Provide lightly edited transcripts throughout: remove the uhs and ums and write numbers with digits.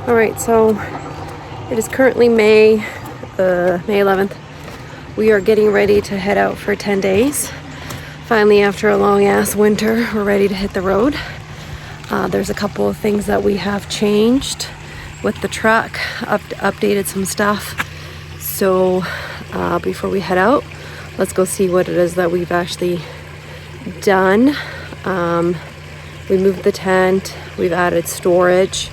All right, so it is currently May 11th. We are getting ready to head out for 10 days. Finally, after a long ass winter, we're ready to hit the road. There's a couple of things that we have changed with the truck, updated some stuff. So before we head out, let's go see what it is that we've actually done. We moved the tent, we've added storage,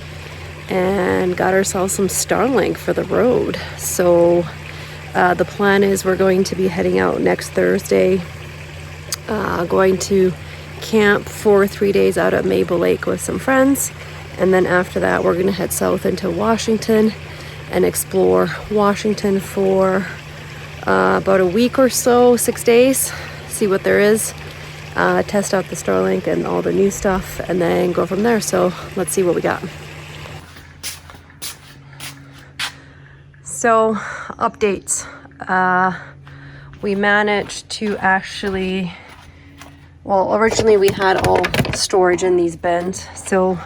and got ourselves some Starlink for the road. So the plan is we're going to be heading out next Thursday, going to camp for 3 days out at Mabel Lake with some friends, and then after that we're going to head south into Washington and explore Washington for about a week or so, 6 days, see what there is, test out the Starlink and all the new stuff, and then go from there. So let's see what we got. So updates, we managed to actually, well, originally we had all storage in these bins. So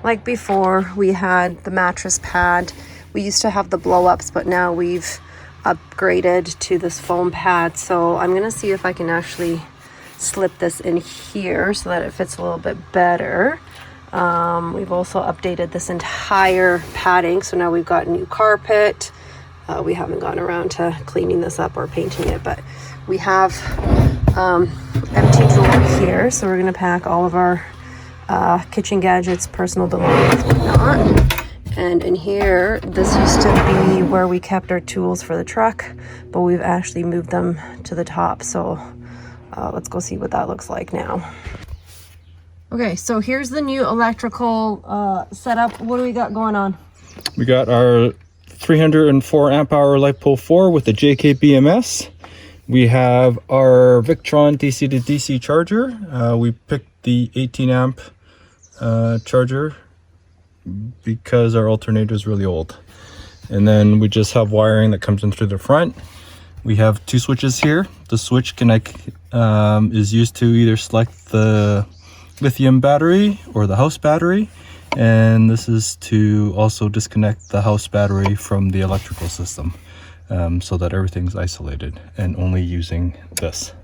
like before, we had the mattress pad. We used to have the blow ups, but now we've upgraded to this foam pad. So I'm gonna see if I can actually slip this in here so that it fits a little bit better. We've also updated this entire padding. So now we've got new carpet. We haven't gone around to cleaning this up or painting it, but we have empty drawer here. So we're gonna pack all of our kitchen gadgets, personal belongings, whatnot. And in here, this used to be where we kept our tools for the truck, but we've actually moved them to the top. So let's go see what that looks like now. Okay, so here's the new electrical setup. What do we got going on? We got our 304 amp hour LiPo 4 with the JK BMS. We have our Victron DC to DC charger. We picked the 18 amp charger because our alternator is really old. And then we just have wiring that comes in through the front. We have two switches here. The switch connect is used to either select the lithium battery or the house battery. And this is to also disconnect the house battery from the electrical system, so that everything's isolated and only using this.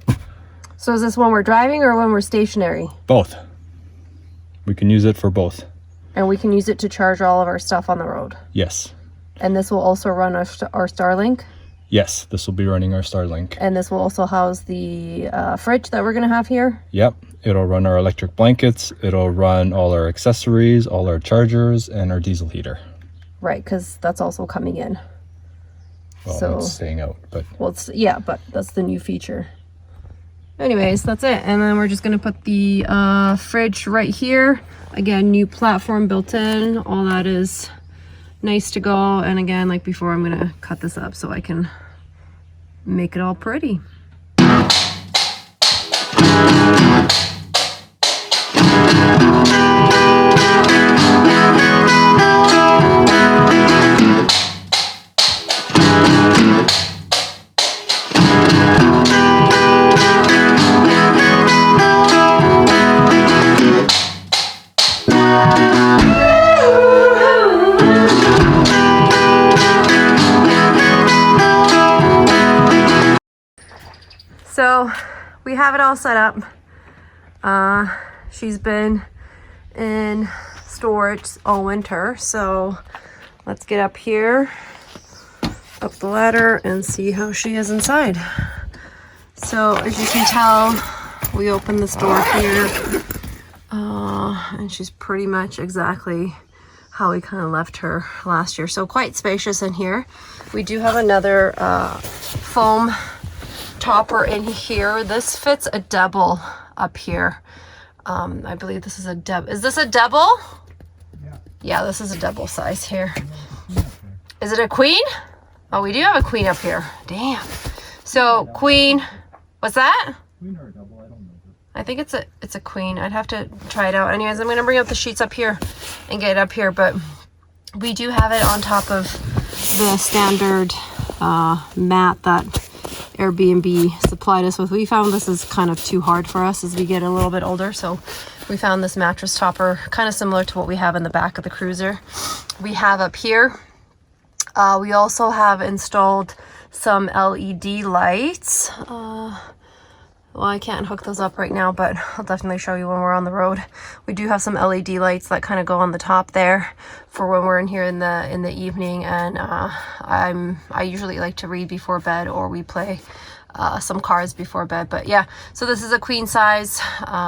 So is this when we're driving or when we're stationary? Both. We can use it for both. And we can use it to charge all of our stuff on the road? Yes. And this will also run our Starlink? Yes, this will be running our Starlink. And this will also house the fridge that we're going to have here? Yep. It'll run our electric blankets. It'll run all our accessories, all our chargers, and our diesel heater. Right, because that's also coming in. Well, so it's staying out, but... Well, yeah, but that's the new feature. Anyways, that's it. And then we're just going to put the fridge right here. Again, new platform built in. All that is nice to go. And again, like before, I'm going to cut this up so I can make it all pretty. So we have it all set up. She's been in storage all winter, so let's get up here, up the ladder, and see how she is inside. So as you can tell, we opened this door here, and she's pretty much exactly how we kind of left her last year. So quite spacious in here. We do have another foam topper in here. This fits a double up here. I believe this is a double. Is this a double? Yeah. Yeah, this is a double size here. Is it a queen? Oh, we do have a queen up here. Damn. So queen, what's that? Queen or a double? I don't know. I think it's a queen. I'd have to try it out. Anyways, I'm gonna bring up the sheets up here and get it up here, but we do have it on top of the standard mat that Airbnb supplied us with. We found this is kind of too hard for us as we get a little bit older, so we found this mattress topper kind of similar to what we have in the back of the cruiser. We have up here, we also have installed some LED lights. Well, I can't hook those up right now, but I'll definitely show you when we're on the road. We do have some LED lights that kind of go on the top there for when we're in here in the evening, and I usually like to read before bed, or we play some cards before bed. But yeah, so this is a queen size.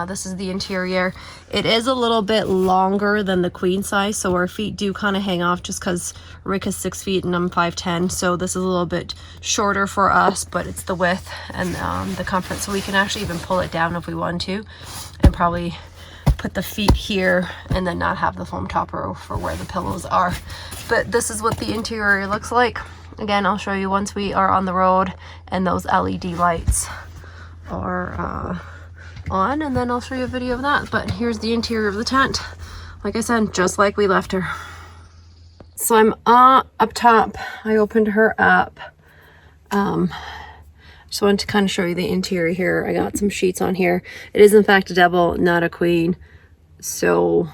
This is the interior. It is a little bit longer than the queen size, so our feet do kind of hang off just because Rick is 6 feet and I'm 5'10", so this is a little bit shorter for us, but it's the width and the comfort, so we can actually even pull it down if we want to, and probably put the feet here and then not have the foam topper for where the pillows are. But this is what the interior looks like. Again, I'll show you once we are on the road and those LED lights are on, and then I'll show you a video of that. But here's the interior of the tent. Like I said, just like we left her. So I'm up top. I opened her up. Just wanted to kind of show you the interior here. I got some sheets on here. It is in fact a double, not a queen. So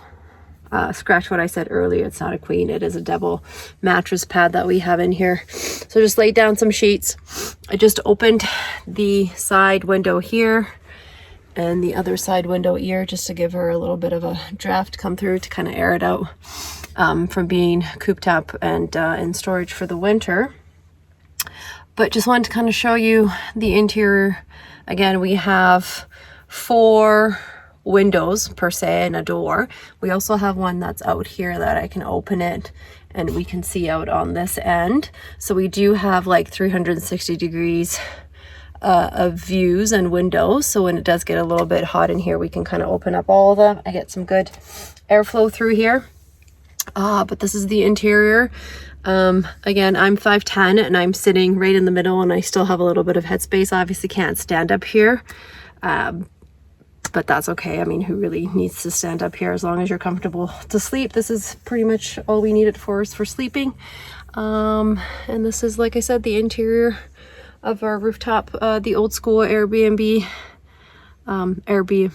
scratch what I said earlier, it's not a queen, it is a double mattress pad that we have in here. So just laid down some sheets. I just opened the side window here and the other side window here just to give her a little bit of a draft come through to kind of air it out from being cooped up and in storage for the winter. But just wanted to kind of show you the interior. Again, we have 4 windows per se and a door. We also have one that's out here that I can open it and we can see out on this end. So we do have like 360 degrees of views and windows. So when it does get a little bit hot in here, we can kind of open up all of them. I get some good airflow through here. But this is the interior. Again, I'm 5'10" and I'm sitting right in the middle, and I still have a little bit of headspace. Obviously can't stand up here. But that's okay. I mean, who really needs to stand up here as long as you're comfortable to sleep? This is pretty much all we need it for, is for sleeping. And this is, like I said, the interior of our rooftop, the old school Airbnb, ARB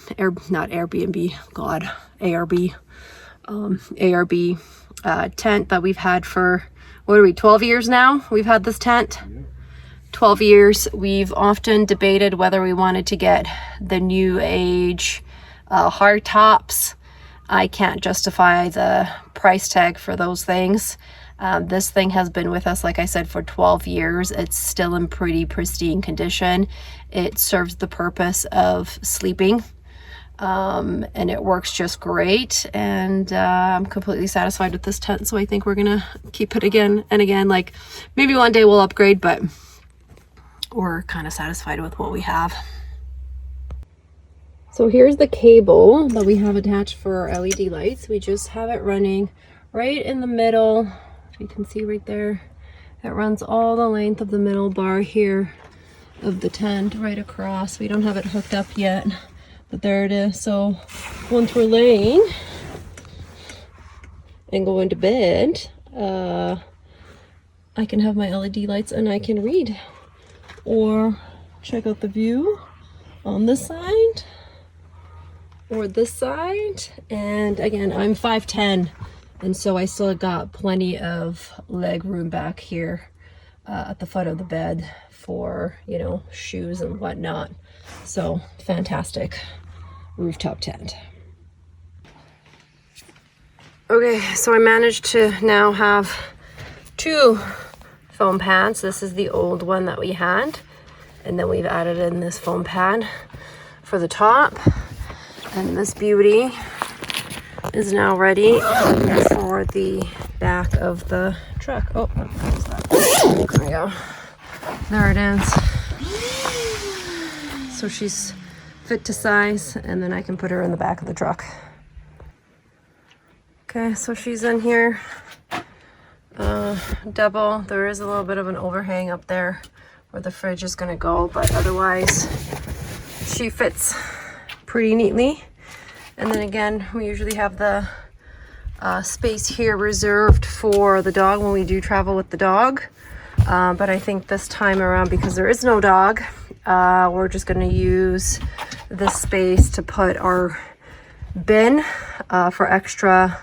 tent that we've had for, what are we, 12 years now? We've had this tent. 12 years. We've often debated whether we wanted to get the new age hard tops. I can't justify the price tag for those things. This thing has been with us, like I said, for 12 years. It's still in pretty pristine condition. It serves the purpose of sleeping, and it works just great. And I'm completely satisfied with this tent, so I think we're gonna keep it again and again. Like, maybe one day we'll upgrade, but we're kind of satisfied with what we have. So here's the cable that we have attached for our LED lights. We just have it running right in the middle. If you can see right there, it runs all the length of the middle bar here of the tent right across. We don't have it hooked up yet, but there it is. So once we're laying and going to bed, I can have my LED lights and I can read or check out the view on this side or this side. And again, I'm 5'10", and so I still got plenty of leg room back here at the foot of the bed for, you know, shoes and whatnot. So fantastic rooftop tent. Okay, so I managed to now have 2 foam pads. This is the old one that we had, and then we've added in this foam pad for the top, and this beauty is now ready for the back of the truck. Oh, there we go. There it is. So she's fit to size, and then I can put her in the back of the truck. Okay, so she's in here. Double. There is a little bit of an overhang up there where the fridge is going to go, but otherwise she fits pretty neatly. And then again, we usually have the space here reserved for the dog when we do travel with the dog. But I think this time around, because there is no dog, we're just going to use this space to put our bin for extra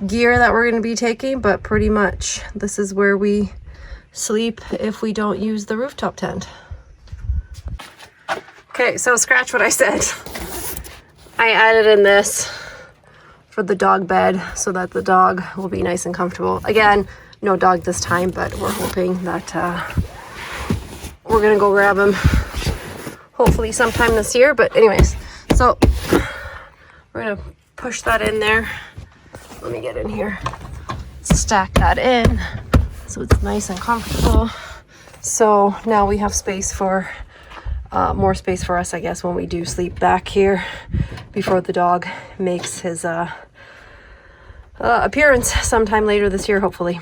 gear that we're going to be taking. But pretty much this is where we sleep if we don't use the rooftop tent. Okay, so scratch what I said. I added in this for the dog bed so that the dog will be nice and comfortable. Again, no dog this time, but we're hoping that we're gonna go grab him hopefully sometime this year. But anyways, so we're gonna push that in there. Let me get in here. Stack that in so it's nice and comfortable. So now we have space for more space for us, I guess, when we do sleep back here before the dog makes his appearance sometime later this year, hopefully.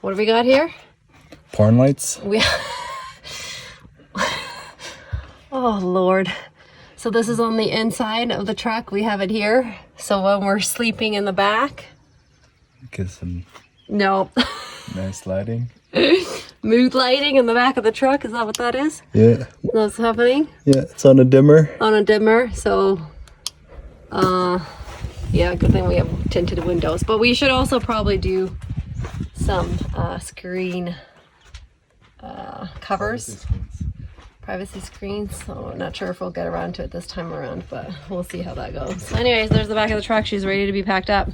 What have we got here? Porn lights. Oh Lord. So this is on the inside of the truck. We have it here. So when we're sleeping in the back. Get some No. nice lighting. Mood lighting in the back of the truck. Is that what that is? Yeah. That's happening? Yeah, it's on a dimmer. On a dimmer. So, yeah, good thing we have tinted windows. But we should also probably do some screen covers. Privacy screens. So I'm not sure if we'll get around to it this time around, but we'll see how that goes. So anyways, there's the back of the truck. She's ready to be packed up.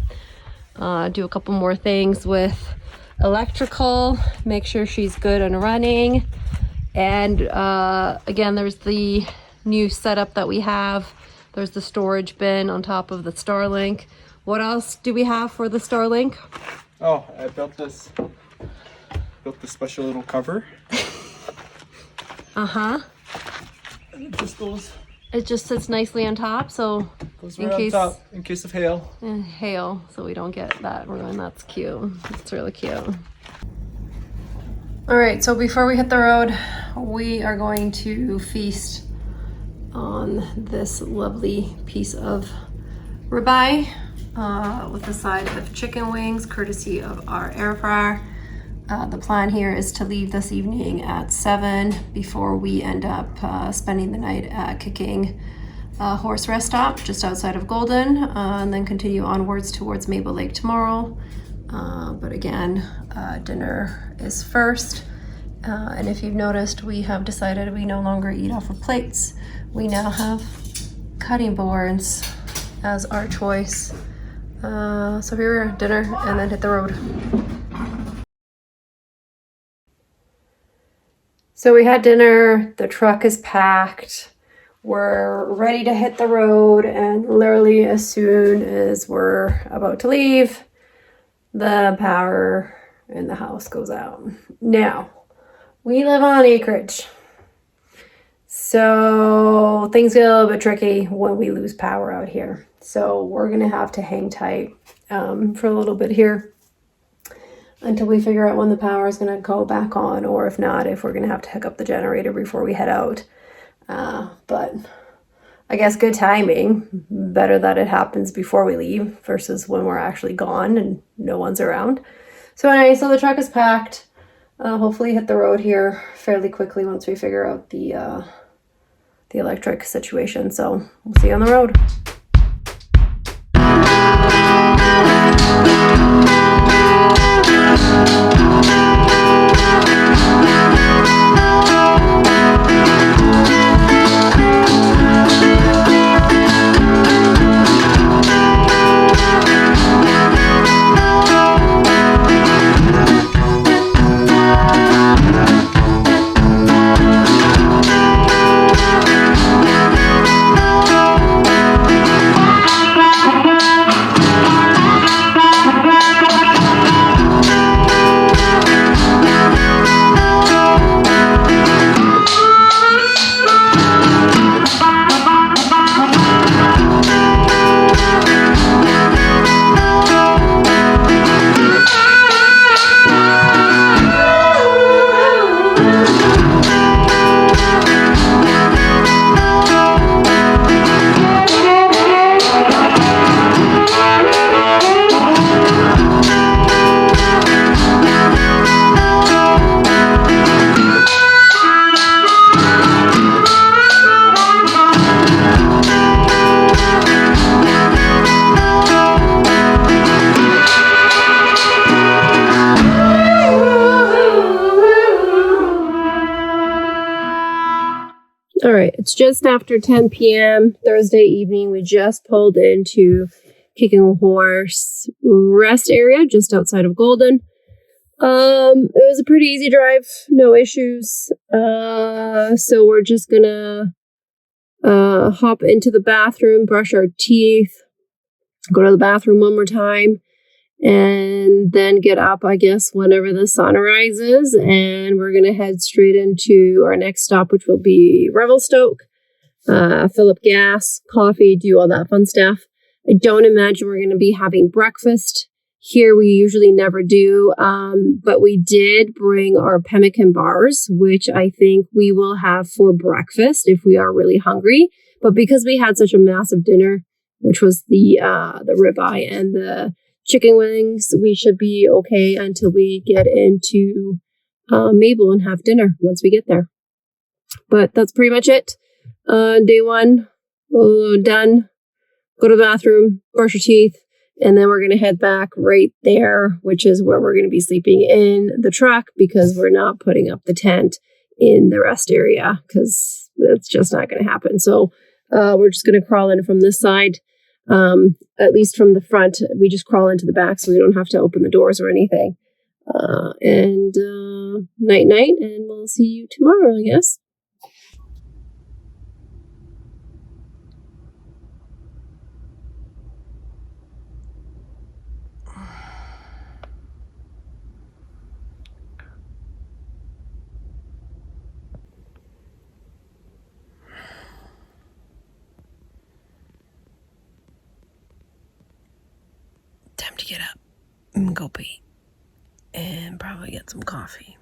Do a couple more things with electrical, make sure she's good and running. And again, there's the new setup that we have. There's the storage bin on top of the Starlink. What else do we have for the Starlink? Oh, I built this special little cover. And it just goes. It just sits nicely on top, so Goes right on top in case of hail. Hail, so we don't get that ruined. That's cute. It's really cute. All right, so before we hit the road, we are going to feast on this lovely piece of ribeye with a side of chicken wings, courtesy of our air fryer. The plan here is to leave this evening at 7 before we end up spending the night at Kicking Horse Rest Stop just outside of Golden, and then continue onwards towards Mabel Lake tomorrow. But again, dinner is first. And if you've noticed, we have decided we no longer eat off of plates. We now have cutting boards as our choice. So here we are, dinner, and then hit the road. So we had dinner, the truck is packed, we're ready to hit the road, and literally as soon as we're about to leave, the power in the house goes out. Now, we live on acreage, so things get a little bit tricky when we lose power out here. So we're gonna have to hang tight for a little bit here until we figure out when the power is going to go back on, or if not, if we're going to have to hook up the generator before we head out. But I guess good timing. Better that it happens before we leave versus when we're actually gone and no one's around. So anyway, so the truck is packed. Hopefully hit the road here fairly quickly once we figure out the electric situation. So we'll see you on the road. All right, it's just after 10 p.m. Thursday evening. We just pulled into Kicking Horse rest area just outside of Golden. It was a pretty easy drive, no issues. So we're just gonna hop into the bathroom, brush our teeth, go to the bathroom one more time, and then get up, I guess, whenever the sun rises. And we're going to head straight into our next stop, which will be Revelstoke, fill up gas, coffee, do all that fun stuff. I don't imagine we're going to be having breakfast. Here we usually never do, but we did bring our pemmican bars, which I think we will have for breakfast if we are really hungry. But because we had such a massive dinner, which was the ribeye and the chicken wings, we should be okay until we get into Mabel and have dinner once we get there. But that's pretty much it. Day one, done. Go to the bathroom, brush your teeth, and then we're going to head back right there, which is where we're going to be sleeping in the truck because we're not putting up the tent in the rest area because it's just not going to happen. So we're just going to crawl in from this side. At least from the front, we just crawl into the back so we don't have to open the doors or anything. And night, and we'll see you tomorrow, I guess. Time to get up and go pee and probably get some coffee.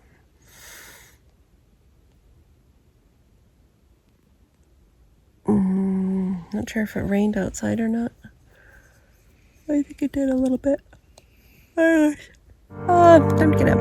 Not sure if it rained outside or not. I think it did a little bit. Time to get up.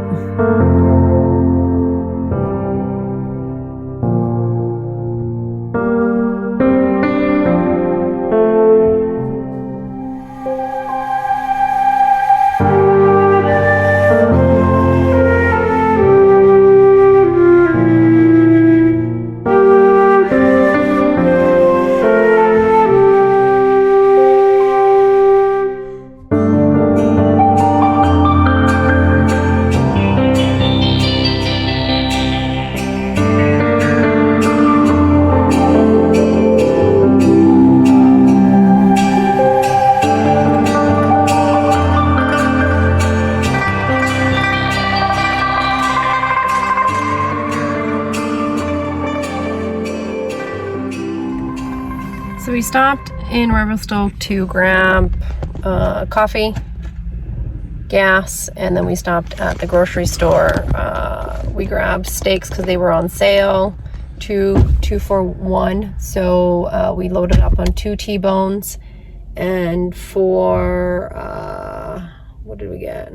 So we stopped in Revelstoke to grab coffee, gas, and then we stopped at the grocery store. We grabbed steaks because they were on sale, two for one. So we loaded up on 2 T-bones, and for what did we get?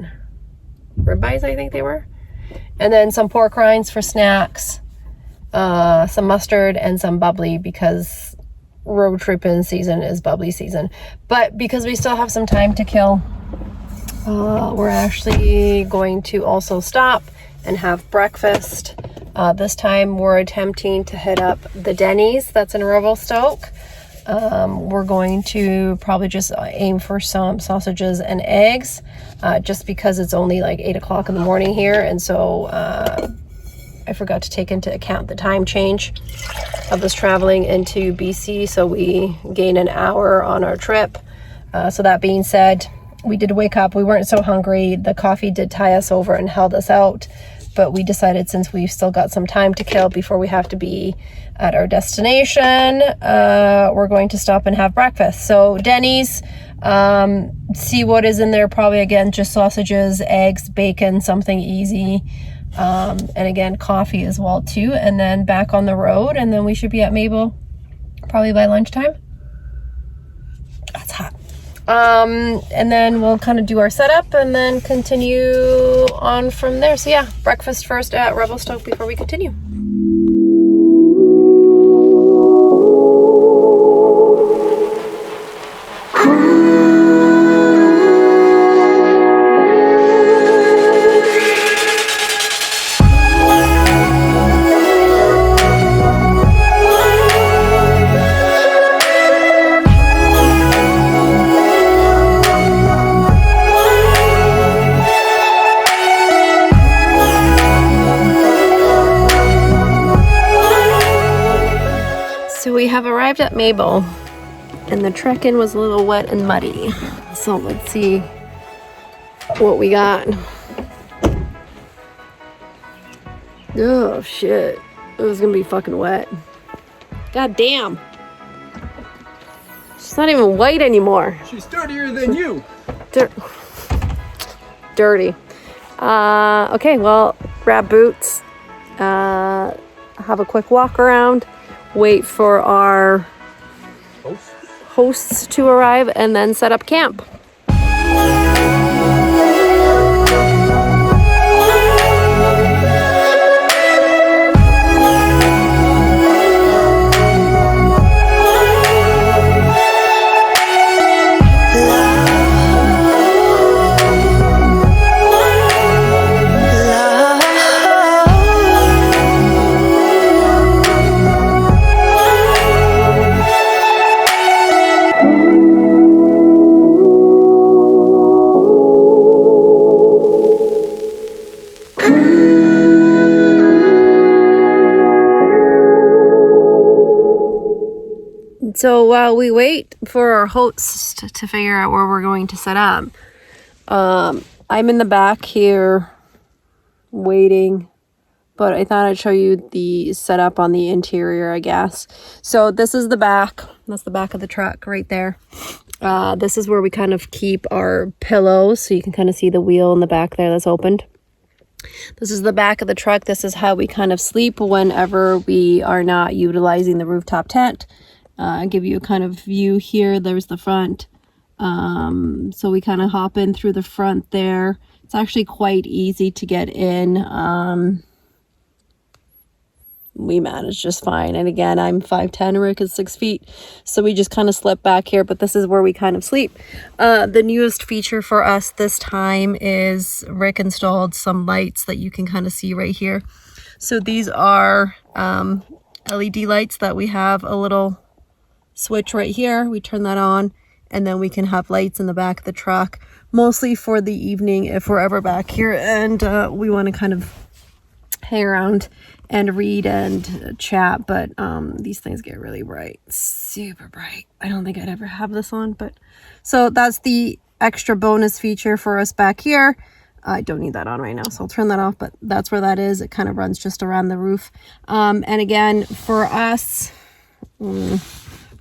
Ribeyes, I think they were, and then some pork rinds for snacks, some mustard, and some bubbly because road tripping season is bubbly season. But because we still have some time to kill, we're actually going to also stop and have breakfast. This time we're attempting to hit up the Denny's that's in Revelstoke. We're going to probably just aim for some sausages and eggs, just because it's only like 8 o'clock in the morning here, and so I forgot to take into account the time change of us traveling into BC, so we gain an hour on our trip. So that being said, we did wake up. We weren't so hungry. The coffee did tie us over and held us out, but we decided since we've still got some time to kill before we have to be at our destination, we're going to stop and have breakfast. So Denny's, see what is in there. Probably again just sausages, eggs, bacon, something easy. And again, coffee as well too, and then back on the road, and then we should be at Mabel probably by lunchtime. That's hot. And then we'll kind of do our setup and then continue on from there. So yeah, breakfast first at Revelstoke before we continue. So we have arrived at Mabel, and the trek-in was a little wet and muddy. So let's see what we got. Oh shit, it was gonna be fucking wet. God damn. She's not even white anymore. She's dirtier than you. Dirty. Okay, well, grab boots, have a quick walk around, wait for our hosts to arrive, and then set up camp. So while we wait for our host to figure out where we're going to set up, I'm in the back here waiting, but I thought I'd show you the setup on the interior, I guess. So this is the back. That's the back of the truck right there. This is where we kind of keep our pillows, so you can kind of see the wheel in the back there that's opened. This is the back of the truck. This is how we kind of sleep whenever we are not utilizing the rooftop tent. I'll give you a kind of view here. There's the front. So we kind of hop in through the front there. It's actually quite easy to get in. We manage just fine. And again, I'm 5'10", Rick is 6 feet. So we just kind of slip back here, but this is where we kind of sleep. The newest feature for us this time is Rick installed some lights that you can kind of see right here. So these are LED lights that we have a little switch right here. We turn that on, and then we can have lights in the back of the truck, mostly for the evening if we're ever back here and we want to kind of hang around and read and chat. But these things get really bright, super bright. I don't think I'd ever have this on, but so that's the extra bonus feature for us back here. I don't need that on right now, so I'll turn that off, but that's where that is. It kind of runs just around the roof. And again, for us,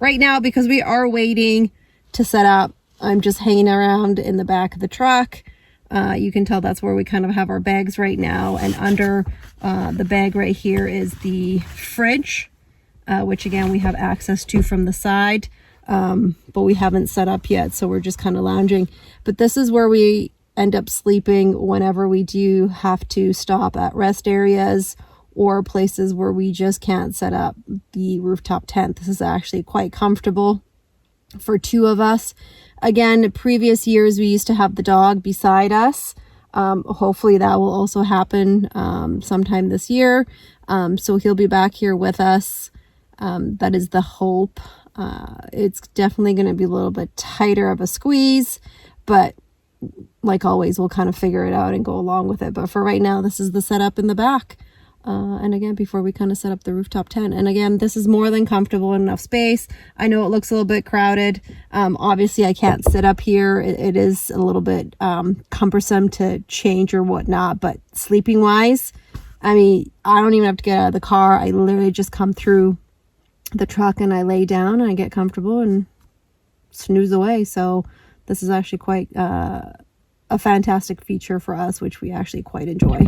right now, because we are waiting to set up, I'm just hanging around in the back of the truck. You can tell that's where we kind of have our bags right now. And under the bag right here is the fridge, which again, we have access to from the side, but we haven't set up yet. So we're just kind of lounging. But this is where we end up sleeping whenever we do have to stop at rest areas or places where we just can't set up the rooftop tent. This is actually quite comfortable for two of us. Again, previous years we used to have the dog beside us. Hopefully that will also happen sometime this year. So he'll be back here with us. That is the hope. It's definitely going to be a little bit tighter of a squeeze, but like always, we'll kind of figure it out and go along with it. But for right now, this is the setup in the back. And again, before we kind of set up the rooftop tent. And again, this is more than comfortable, enough space. I know it looks a little bit crowded. Obviously, I can't sit up here. It is a little bit cumbersome to change or whatnot. But sleeping wise, I mean, I don't even have to get out of the car. I literally just come through the truck and I lay down and I get comfortable and snooze away. So this is actually quite a fantastic feature for us, which we actually quite enjoy.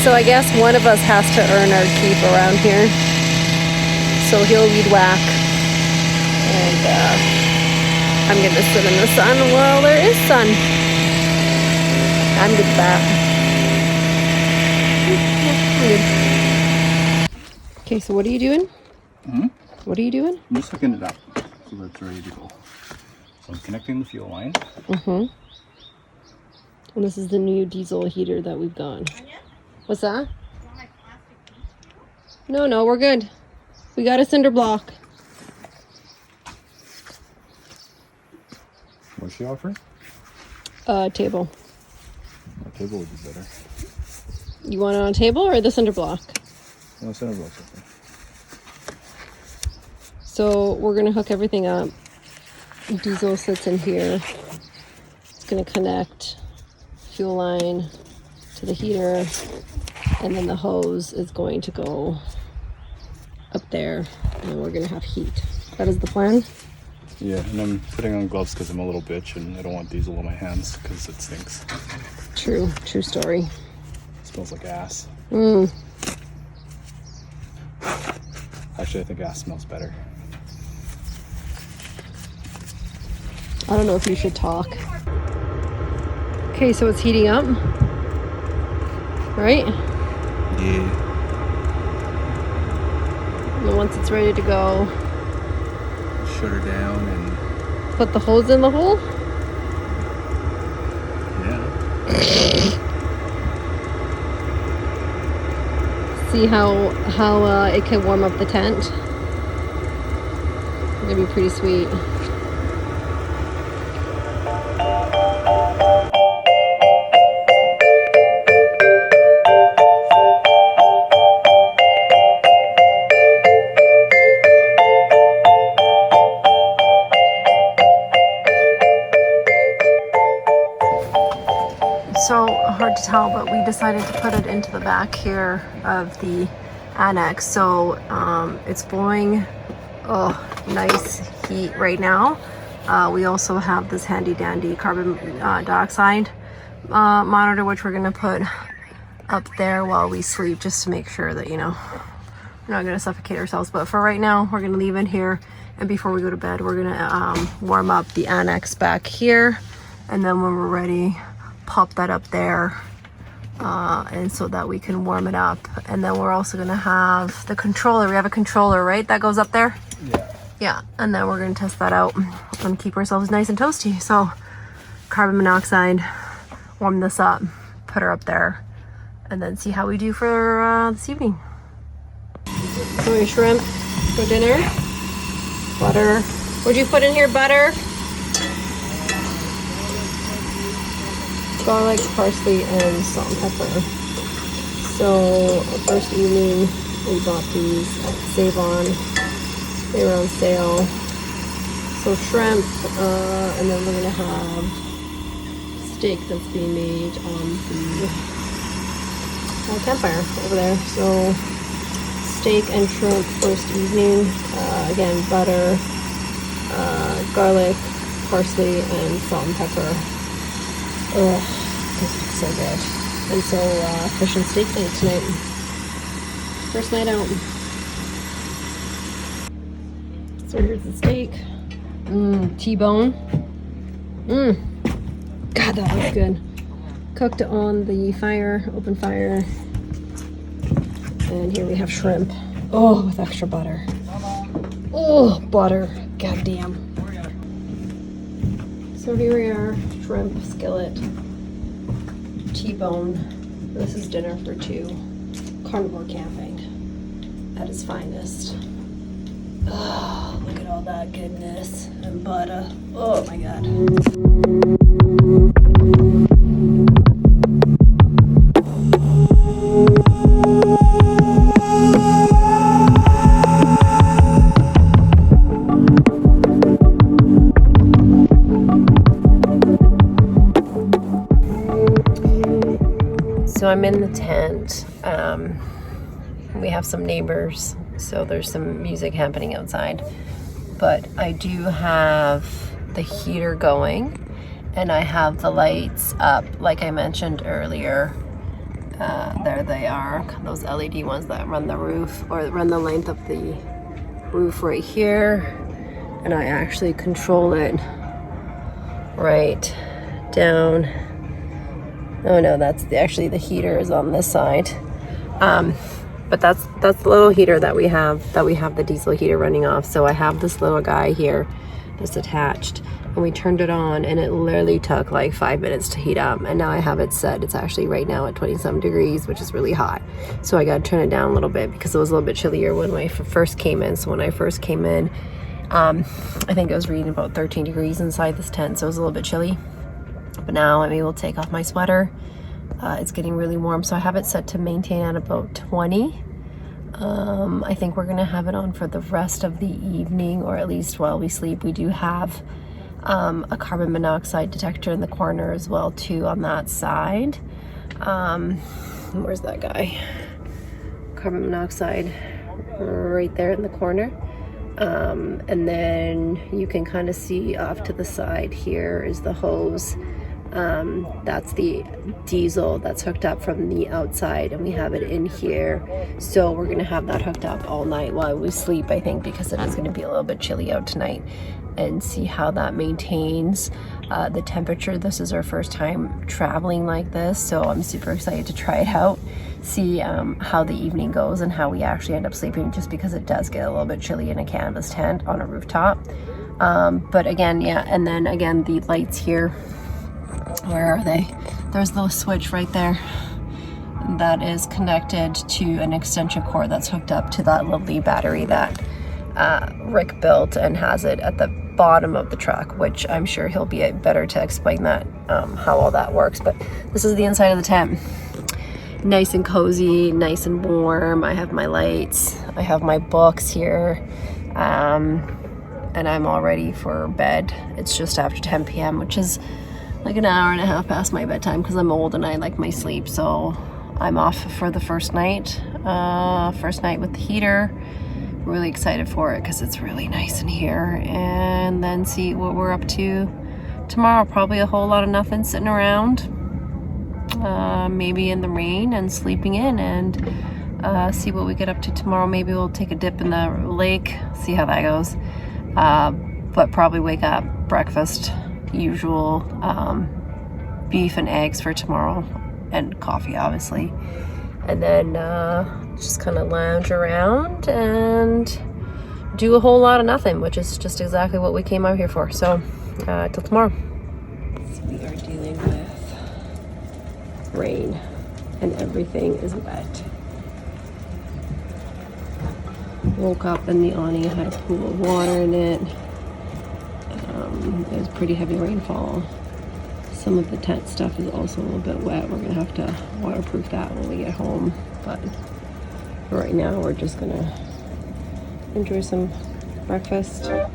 So I guess one of us has to earn our keep around here. So he'll lead whack. And I'm gonna sit in the sun while there is sun. I'm good with that. I'm good. Okay, so what are you doing? What are you doing? I'm just hooking it up so that it's ready to go. So I'm connecting the fuel line. And this is the new diesel heater that we've got. What's that? No, we're good. We got a cinder block. What's she offering? Table. A table would be better. You want it on a table or the cinder block? No, cinder block's okay. So we're gonna hook everything up. Diesel sits in here. It's gonna connect fuel line to the heater, and then the hose is going to go up there, and then we're gonna have heat. That is the plan. Yeah, and I'm putting on gloves because I'm a little bitch and I don't want diesel on my hands because it stinks. True story. It smells like ass. Actually, I think ass smells better. I don't know if you should talk. Okay, so it's heating up, right? Yeah. And then once it's ready to go, Shut her down and put the hose in the hole. yeah. See how it can warm up the tent. It's gonna be pretty sweet. So hard to tell, but we decided to put it into the back here of the annex. So it's blowing nice heat right now. We also have this handy dandy carbon dioxide monitor, which we're gonna put up there while we sleep, just to make sure that, you know, we're not gonna suffocate ourselves. But for right now, we're gonna leave it here, and before we go to bed, we're gonna warm up the annex back here, and then when we're ready, pop that up there, and so that we can warm it up. And then we're also gonna have the controller. We have a controller, right, that goes up there? Yeah, and then we're gonna test that out and keep ourselves nice and toasty. So carbon monoxide, warm this up, put her up there, and then see how we do for this evening. So shrimp for dinner, butter. What'd you put in here? Butter, garlic, parsley, and salt and pepper. So first evening we bought these at Save-On. They were on sale. So shrimp, and then we're gonna have steak that's being made on the campfire over there. So steak and shrimp first evening. Again, butter, garlic, parsley, and salt and pepper. Ugh, this looks so good. And so fish and steak night tonight. First night out. So here's the steak. T-bone. God, that looks good. Cooked on the fire, open fire. And here we have shrimp. Oh, with extra butter. Oh, butter. God damn. So here we are, shrimp, skillet, T-bone. This is dinner for two. Carnivore camping at its finest. Oh, look at all that goodness and butter. Oh my God. So I'm in the tent. We have some neighbors, so there's some music happening outside. But I do have the heater going, and I have the lights up, like I mentioned earlier. There they are, those LED ones that run the roof, or run the length of the roof right here. and I actually control it right down. Oh no, that's actually the heater is on this side. But that's the little heater that we have the diesel heater running off. So I have this little guy here that's attached, and we turned it on, and it literally took like 5 minutes to heat up, and now I have it set. It's actually right now at 27 degrees, which is really hot. So I got to turn it down a little bit because it was a little bit chillier when I first came in. So when I first came in, I think it was reading about 13 degrees inside this tent, so it was a little bit chilly. But now I'm able to take off my sweater. It's getting really warm, so I have it set to maintain at about 20. I think we're gonna have it on for the rest of the evening, or at least while we sleep. We do have a carbon monoxide detector in the corner as well too on that side. Where's that guy? Carbon monoxide right there in the corner. And then you can kind of see off to the side here is the hose. That's the diesel that's hooked up from the outside, and we have it in here. So we're gonna have that hooked up all night while we sleep, I think, because it is gonna be a little bit chilly out tonight, and see how that maintains the temperature. This is our first time traveling like this, so I'm super excited to try it out, see how the evening goes and how we actually end up sleeping, just because it does get a little bit chilly in a canvas tent on a rooftop. But again, yeah, and then again, the lights here, where are they? There's the switch right there that is connected to an extension cord that's hooked up to that lovely battery that Rick built, and has it at the bottom of the truck, which I'm sure he'll be better to explain that, how all that works. But this is the inside of the tent. Nice and cozy, nice and warm. I have my lights, I have my books here, and I'm all ready for bed. It's just after 10 p.m., which is like an hour and a half past my bedtime, because I'm old and I like my sleep. So I'm off for the first night with the heater. Really excited for it because it's really nice in here, and then see what we're up to tomorrow. Probably a whole lot of nothing, sitting around, maybe in the rain and sleeping in, and see what we get up to tomorrow. Maybe we'll take a dip in the lake, see how that goes, but probably wake up, breakfast, usual, beef and eggs for tomorrow, and coffee obviously, and then just kind of lounge around and do a whole lot of nothing, which is just exactly what we came out here for. So till tomorrow. So we are dealing with rain and everything is wet. Woke up and the awning had a pool of water in it. It was pretty heavy rainfall. Some of the tent stuff is also a little bit wet. We're gonna have to waterproof that when we get home, but right now we're just gonna enjoy some breakfast. Here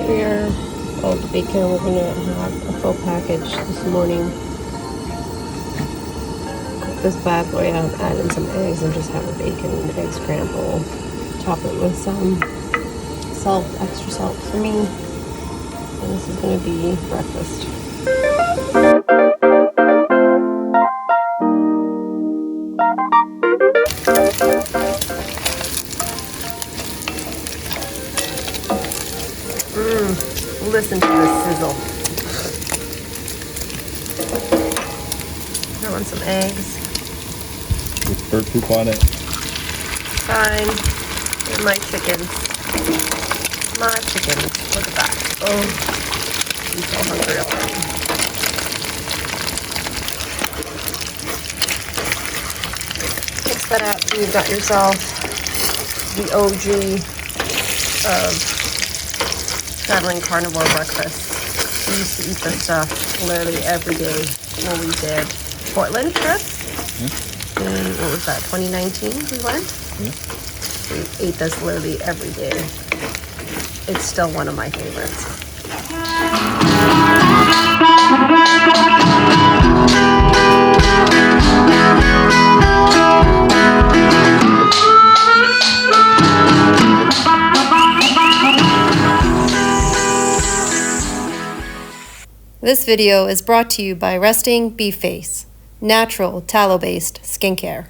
we are. Oh, the bacon, we're gonna have a full package this morning. Cook this bad boy up, add in some eggs, and just have a bacon and egg scramble. Top it with some salt, extra salt for me. And this is gonna be breakfast. Listen to the sizzle. I want some eggs. With bird poop on it. Fine. And my chickens. My chickens. Look at that. Oh, I'm so hungry already. Mix that up. You've got yourself the OG of traveling carnivore breakfast. We used to eat this stuff literally every day when we did Portland trip. What was that, 2019 we went? We ate this literally every day. It's still one of my favorites. This video is brought to you by Resting Beef Face. natural tallow-based skincare.